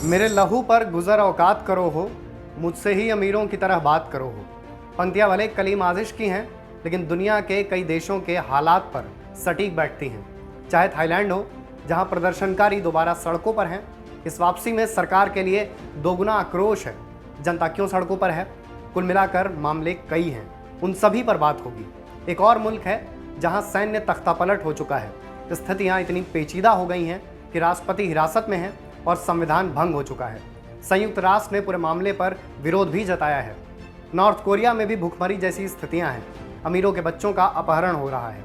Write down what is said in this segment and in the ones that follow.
मेरे लहू पर गुजर औकात करो हो, मुझसे ही अमीरों की तरह बात करो हो। पंक्तियाँ भले कलीम आजिश की हैं, लेकिन दुनिया के कई देशों के हालात पर सटीक बैठती हैं। चाहे थाईलैंड हो, जहां प्रदर्शनकारी दोबारा सड़कों पर हैं। इस वापसी में सरकार के लिए दोगुना आक्रोश है। जनता क्यों सड़कों पर है? कुल मिलाकर मामले कई हैं, उन सभी पर बात होगी। एक और मुल्क है जहां सैन्य तख्तापलट हो चुका है। स्थितियां इतनी पेचीदा हो गई हैं कि राष्ट्रपति हिरासत में हैं और संविधान भंग हो चुका है। संयुक्त राष्ट्र ने पूरे मामले पर विरोध भी जताया है। नॉर्थ कोरिया में भी भूखमरी जैसी स्थितियां हैं। अमीरों के बच्चों का अपहरण हो रहा है।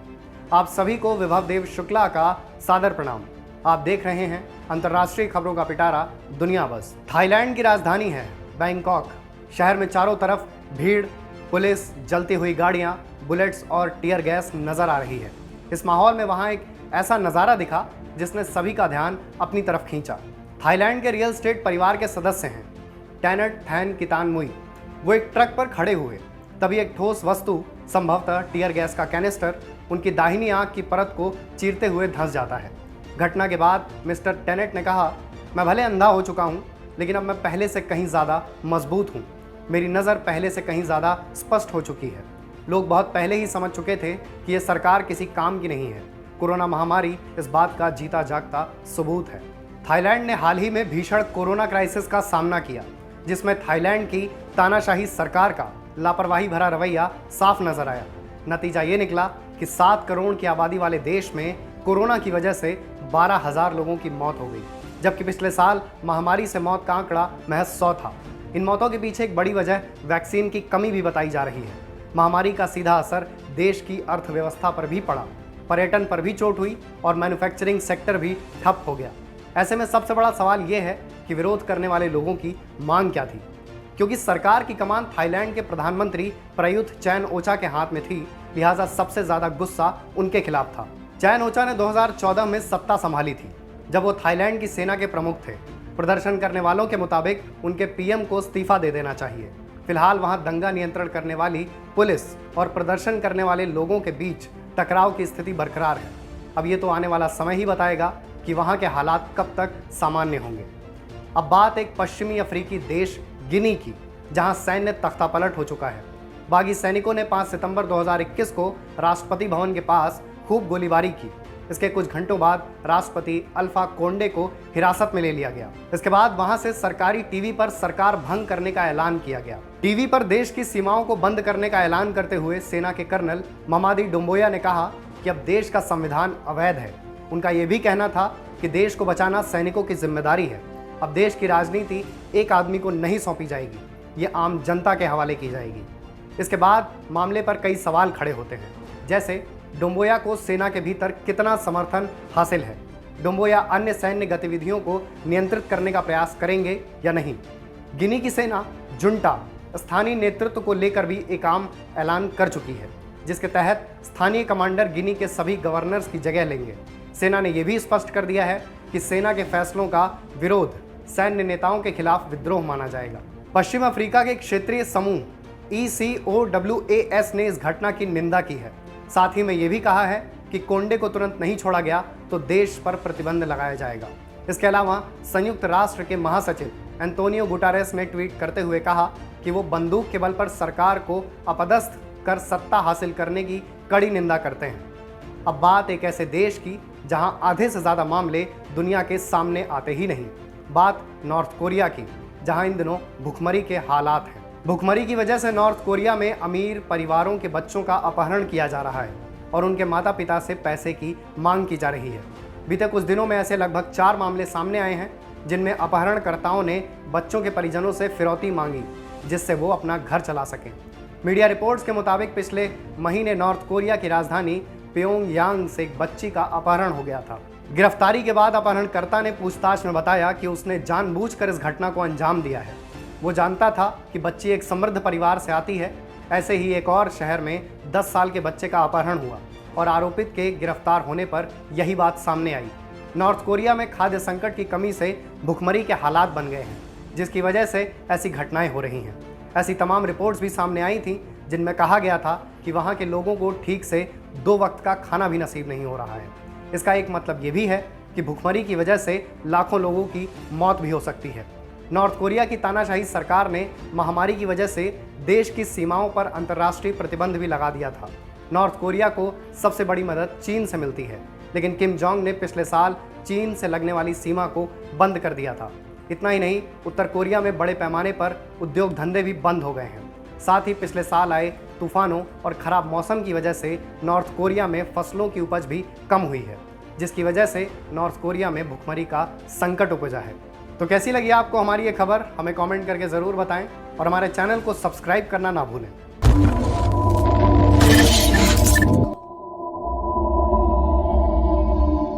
आप सभी को विभव देव शुक्ला का सादर प्रणाम। आप देख रहे हैं अंतर्राष्ट्रीय खबरों का पिटारा दुनिया बस। थाईलैंड की राजधानी है बैंकॉक। शहर में चारों तरफ भीड़, पुलिस, जलती हुई गाड़ियां, बुलेट्स और टीयर गैस नजर आ रही है। इस माहौल में वहां एक ऐसा नज़ारा दिखा जिसने सभी का ध्यान अपनी तरफ खींचा। थाईलैंड के रियल एस्टेट परिवार के सदस्य हैं टैनट थैन कितानमुई। वो एक ट्रक पर खड़े हुए, तभी एक ठोस वस्तु, संभवतः टीयर गैस का कैनिस्टर, उनकी दाहिनी आंख की परत को चीरते हुए धंस जाता है। घटना के बाद मिस्टर टेनेट ने कहा, मैं भले अंधा हो चुका हूँ, लेकिन अब मैं पहले से कहीं ज़्यादा मजबूत हूँ। मेरी नज़र पहले से कहीं ज़्यादा स्पष्ट हो चुकी है। लोग बहुत पहले ही समझ चुके थे कि ये सरकार किसी काम की नहीं है। कोरोना महामारी इस बात का जीता जागता सबूत है। थाईलैंड ने हाल ही में भीषण कोरोना क्राइसिस का सामना किया, जिसमें थाईलैंड की तानाशाही सरकार का लापरवाही भरा रवैया साफ नजर आया। नतीजा ये निकला कि 7 करोड़ की आबादी वाले देश में कोरोना की वजह से 12,000 लोगों की मौत हो गई, जबकि पिछले साल महामारी से मौत का आंकड़ा महज 100 था। इन मौतों के पीछे एक बड़ी वजह वैक्सीन की कमी भी बताई जा रही है। महामारी का सीधा असर देश की अर्थव्यवस्था पर भी पड़ा, पर्यटन पर भी चोट हुई और मैन्युफैक्चरिंग सेक्टर भी ठप हो गया। ऐसे में सबसे बड़ा सवाल यह है कि विरोध करने वाले लोगों की मांग क्या थी, क्योंकि सरकार की कमान थाईलैंड के प्रधानमंत्री प्रयुत चैन-ओचा के हाथ में थी, लिहाजा सबसे ज्यादा गुस्सा उनके खिलाफ था। चैन-ओचा ने 2014 में सत्ता संभाली थी, जब वो थाईलैंड की सेना के प्रमुख थे। प्रदर्शन करने वालों के मुताबिक उनके पीएम को इस्तीफा दे देना चाहिए। फिलहाल वहां दंगा नियंत्रण करने वाली पुलिस और प्रदर्शन करने वाले लोगों के बीच टकराव की स्थिति बरकरार है। अब ये तो आने वाला समय ही बताएगा कि वहां के हालात कब तक सामान्य होंगे। अब बात एक पश्चिमी अफ्रीकी देश गिनी की, जहां सैन्य तख्तापलट हो चुका है। बागी सैनिकों ने 5 सितंबर 2021 को राष्ट्रपति भवन के पास खूब गोलीबारी की। इसके कुछ घंटों बाद राष्ट्रपति अल्फा कोंडे को हिरासत में ले लिया गया। इसके बाद वहां से सरकारी टीवी पर सरकार भंग करने का ऐलान किया गया। टीवी पर देश की सीमाओं को बंद करने का ऐलान करते हुए सेना के कर्नल ममादी डुम्बोया ने कहा कि अब देश का संविधान अवैध है। उनका यह भी कहना था कि देश को बचाना सैनिकों की जिम्मेदारी है। अब देश की राजनीति एक आदमी को नहीं सौंपी जाएगी, ये आम जनता के हवाले की जाएगी। इसके बाद मामले पर कई सवाल खड़े होते हैं, जैसे डुम्बोया को सेना के भीतर कितना समर्थन हासिल है, डुम्बोया अन्य सैन्य गतिविधियों को नियंत्रित करने का प्रयास करेंगे या नहीं। गिनी की सेना जुंटा स्थानीय नेतृत्व को लेकर भी एक आम ऐलान कर चुकी है, जिसके तहत स्थानीय कमांडर गिनी के सभी गवर्नर्स की जगह लेंगे। सेना ने यह भी स्पष्ट कर दिया है कि सेना के फैसलों का विरोध सैन्य नेताओं के खिलाफ विद्रोह माना जाएगा। पश्चिम अफ्रीका के क्षेत्रीय समूह ECOWAS ने इस घटना की निंदा की है। साथ ही में यह भी कहा है कि कोंडे को तुरंत नहीं छोड़ा गया तो देश पर प्रतिबंध लगाया जाएगा। इसके अलावा संयुक्त राष्ट्र के महासचिव एंटोनियो गुटारेस ने ट्वीट करते हुए कहा कि वो बंदूक के बल पर सरकार को अपदस्थ कर सत्ता हासिल करने की कड़ी निंदा करते हैं। अब बात एक ऐसे देश की जहां आधे से ज़्यादा मामले दुनिया के सामने आते ही नहीं। बात नॉर्थ कोरिया की, जहां इन दिनों भूखमरी के हालात हैं। भूखमरी की वजह से नॉर्थ कोरिया में अमीर परिवारों के बच्चों का अपहरण किया जा रहा है और उनके माता पिता से पैसे की मांग की जा रही है। बीते कुछ दिनों में ऐसे लगभग 4 मामले सामने आए हैं, जिनमें अपहरणकर्ताओं ने बच्चों के परिजनों से फिरौती मांगी, जिससे वो अपना घर चला सकें। मीडिया रिपोर्ट्स के मुताबिक पिछले महीने नॉर्थ कोरिया की राजधानी प्योंगयांग से एक बच्ची का अपहरण हो गया था। गिरफ्तारी के बाद अपहरणकर्ता ने पूछताछ में बताया कि उसने जानबूझकर इस घटना को अंजाम दिया है। वो जानता था कि बच्ची एक समृद्ध परिवार से आती है। ऐसे ही एक और शहर में 10 साल के बच्चे का अपहरण हुआ और आरोपित के गिरफ्तार होने पर यही बात सामने आई। नॉर्थ कोरिया में खाद्य संकट की कमी से भुखमरी के हालात बन गए हैं, जिसकी वजह से ऐसी घटनाएं हो रही हैं। ऐसी तमाम रिपोर्ट्स भी सामने आई थी, जिनमें कहा गया था कि वहाँ के लोगों को ठीक से 2 वक्त का खाना भी नसीब नहीं हो रहा है। इसका एक मतलब ये भी है कि भुखमरी की वजह से लाखों लोगों की मौत भी हो सकती है। नॉर्थ कोरिया की तानाशाही सरकार ने महामारी की वजह से देश की सीमाओं पर अंतर्राष्ट्रीय प्रतिबंध भी लगा दिया था। नॉर्थ कोरिया को सबसे बड़ी मदद चीन से मिलती है, लेकिन किम जोंग ने पिछले साल चीन से लगने वाली सीमा को बंद कर दिया था। इतना ही नहीं, उत्तर कोरिया में बड़े पैमाने पर उद्योग धंधे भी बंद हो गए हैं। साथ ही पिछले साल आए तूफानों और खराब मौसम की वजह से नॉर्थ कोरिया में फसलों की उपज भी कम हुई है, जिसकी वजह से नॉर्थ कोरिया में भुखमरी का संकट उपजा है। तो कैसी लगी आपको हमारी ये खबर, हमें कमेंट करके ज़रूर बताएं और हमारे चैनल को सब्सक्राइब करना ना भूलें।